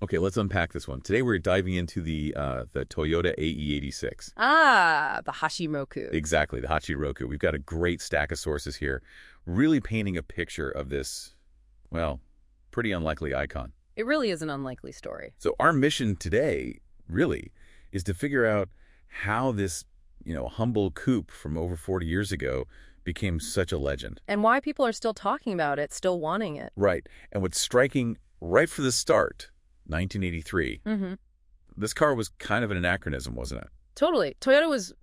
Okay, let's unpack this one. Today we're diving into the Toyota AE86. Ah, the Hashimoku. Exactly, the Hachiroku. We've got a great stack of sources here, really painting a picture of this, well, pretty unlikely icon. It really is an unlikely story. So our mission today, really, is to figure out how this, humble coupe from over 40 years ago became such a legend. And why people are still talking about it, still wanting it. Right. And what's striking right for the start, 1983, this car was kind of an anachronism, wasn't it? Totally. Toyota was,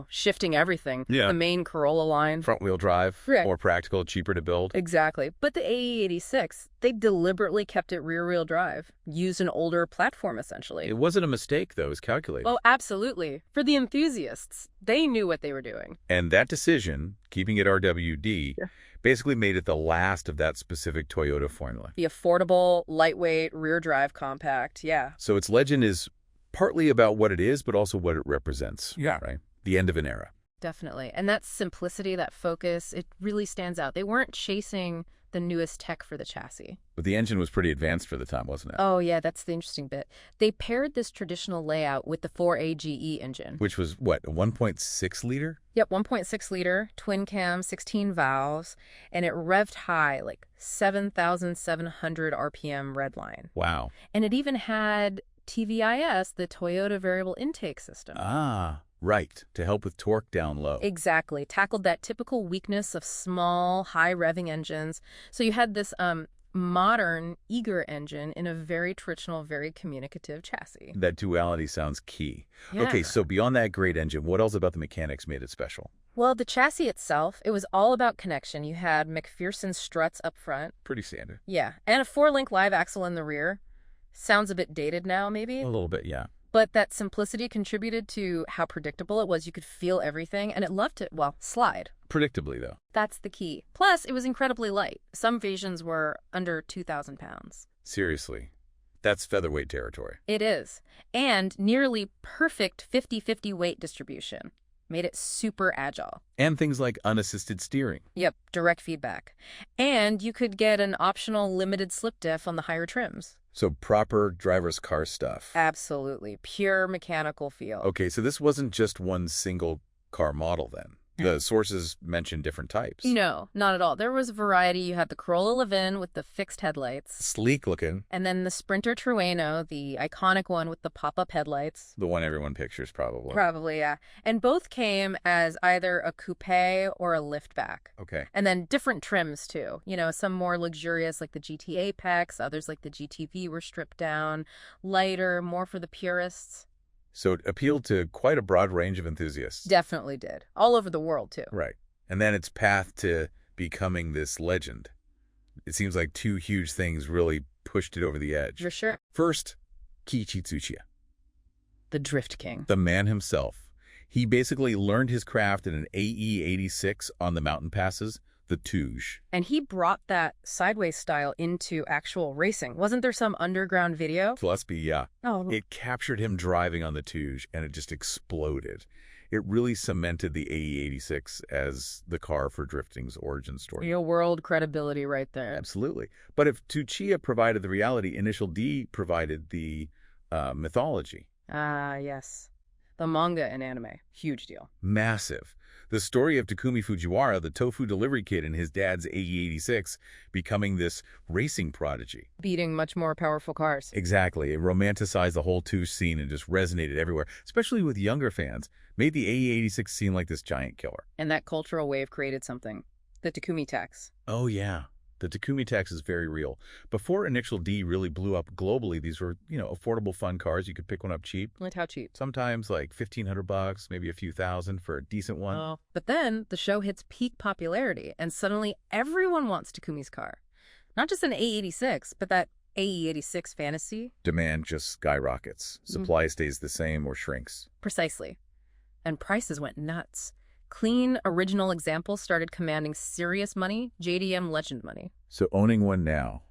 shifting everything. Yeah. The main Corolla line. Front-wheel drive, Right. more practical, cheaper to build. Exactly. But the AE86, they deliberately kept it rear-wheel drive, used an older platform, essentially. It wasn't a mistake, though. It was calculated. Oh, absolutely. For the enthusiasts, they knew what they were doing. And that decision, keeping it RWD, basically made it the last of that specific Toyota formula. The affordable, lightweight, rear-drive compact, yeah. So its legend is partly about what it is, but also what it represents. Yeah. Right? The end of an era. Definitely. And that simplicity, that focus, it really stands out. They weren't chasing the newest tech for the chassis. But the engine was pretty advanced for the time, wasn't it? Oh, yeah, that's the interesting bit. They paired this traditional layout with the 4AGE engine. Which was, what, a 1.6 liter? Yep, 1.6 liter, twin cam, 16 valves, and it revved high, like 7,700 RPM redline. Wow. And it even had TVIS, the Toyota Variable Intake System. Ah, right. To help with torque down low. Exactly. Tackled that typical weakness of small, high-revving engines. So you had this modern, eager engine in a very traditional, very communicative chassis. That duality sounds key. Yeah. Okay, so beyond that great engine, what else about the mechanics made it special? Well, the chassis itself, it was all about connection. You had McPherson struts up front. Pretty standard. Yeah, and a 4-link live axle in the rear. Sounds a bit dated now, maybe? A little bit, yeah. But that simplicity contributed to how predictable it was. You could feel everything, and it loved to, slide. Predictably, though. That's the key. Plus, it was incredibly light. Some versions were under 2,000 pounds. Seriously. That's featherweight territory. It is. And nearly perfect 50-50 weight distribution. Made it super agile. And things like unassisted steering. Yep, direct feedback. And you could get an optional limited slip diff on the higher trims. So proper driver's car stuff. Absolutely. Pure mechanical feel. Okay, so this wasn't just one single car model then. The sources mentioned different types. No, not at all. There was a variety. You had the Corolla Levin with the fixed headlights. Sleek looking. And then the Sprinter Trueno, the iconic one with the pop-up headlights. The one everyone pictures, probably. Probably, yeah. And both came as either a coupe or a liftback. Okay. And then different trims, too. Some more luxurious, like the GT Apex. Others, like the GTV, were stripped down. Lighter, more for the purists. So it appealed to quite a broad range of enthusiasts. Definitely did. All over the world, too. Right. And then its path to becoming this legend. It seems like two huge things really pushed it over the edge. For sure. First, Kiichi Tsuchiya. The Drift King. The man himself. He basically learned his craft in an AE86 on the mountain passes, the Touge. And he brought that sideways style into actual racing. Wasn't there some underground video? Gillespie, yeah. Oh, It captured him driving on the Touge, and it just exploded. It really cemented the AE86 as the car for drifting's origin story. real world credibility right there. Absolutely. But if Tsuchiya provided the reality, Initial D provided the mythology. Ah, yes. The manga and anime. Huge deal. Massive. The story of Takumi Fujiwara, the tofu delivery kid in his dad's AE86, becoming this racing prodigy. Beating much more powerful cars. Exactly. It romanticized the whole Touge scene and just resonated everywhere, especially with younger fans. Made the AE86 seem like this giant killer. And that cultural wave created something. The Takumi tax. Oh, yeah. The Takumi tax is very real. Before Initial D really blew up globally, these were, affordable fun cars. You could pick one up cheap. Like how cheap? Sometimes like $1,500, maybe a few thousand for a decent one. Oh. But then the show hits peak popularity, and suddenly everyone wants Takumi's car. Not just an A86, but that AE86 fantasy. Demand just skyrockets. Supply stays the same or shrinks. Precisely. And prices went nuts. Clean, original examples started commanding serious money, JDM legend money. So owning one now,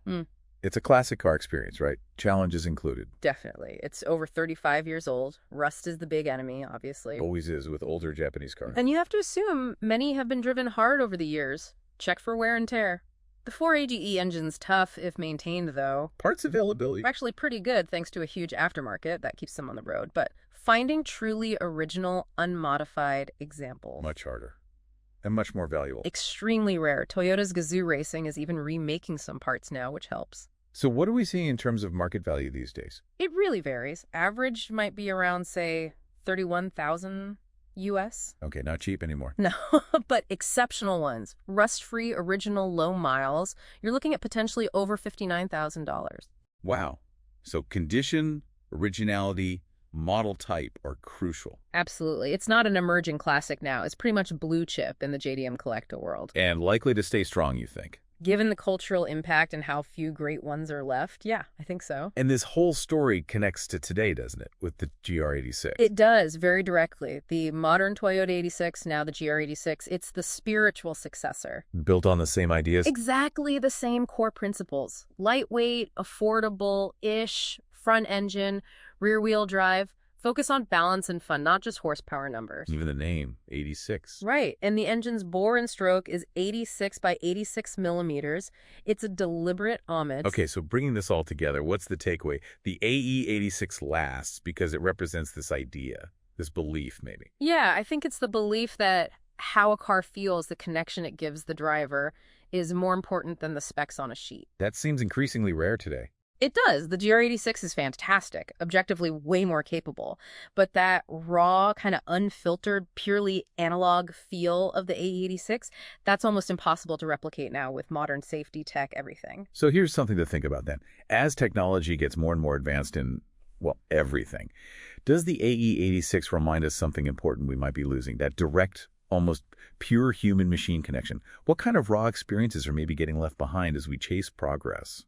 it's a classic car experience, right? Challenges included. Definitely. It's over 35 years old. Rust is the big enemy, obviously. Always is with older Japanese cars. And you have to assume many have been driven hard over the years. Check for wear and tear. The 4AGE engine's tough if maintained, though. Parts availability. They're actually pretty good thanks to a huge aftermarket that keeps them on the road, but finding truly original, unmodified examples. Much harder. And much more valuable. Extremely rare. Toyota's Gazoo Racing is even remaking some parts now, which helps. So what are we seeing in terms of market value these days? It really varies. Average might be around, say, 31,000 US. Okay, not cheap anymore. No, but exceptional ones. Rust-free, original, low miles. You're looking at potentially over $59,000. Wow. So condition, originality, model type are crucial. Absolutely. It's not an emerging classic now. It's pretty much blue chip in the JDM collector world. And likely to stay strong, you think? Given the cultural impact and how few great ones are left, yeah, I think so. And this whole story connects to today, doesn't it, with the GR86? It does, very directly. The modern Toyota 86, now the GR86, it's the spiritual successor. Built on the same ideas? Exactly the same core principles. Lightweight, affordable-ish, front engine, rear-wheel drive. Focus on balance and fun, not just horsepower numbers. Even the name, 86. Right, and the engine's bore and stroke is 86 by 86 millimeters. It's a deliberate homage. Okay, so bringing this all together, what's the takeaway? The AE86 lasts because it represents this idea, this belief, maybe. Yeah, I think it's the belief that how a car feels, the connection it gives the driver, is more important than the specs on a sheet. That seems increasingly rare today. It does. The GR86 is fantastic, objectively way more capable. But that raw, kind of unfiltered, purely analog feel of the AE86, that's almost impossible to replicate now with modern safety tech, everything. So here's something to think about then. As technology gets more and more advanced in, well, everything, does the AE86 remind us something important we might be losing? That direct, almost pure human-machine connection. What kind of raw experiences are maybe getting left behind as we chase progress?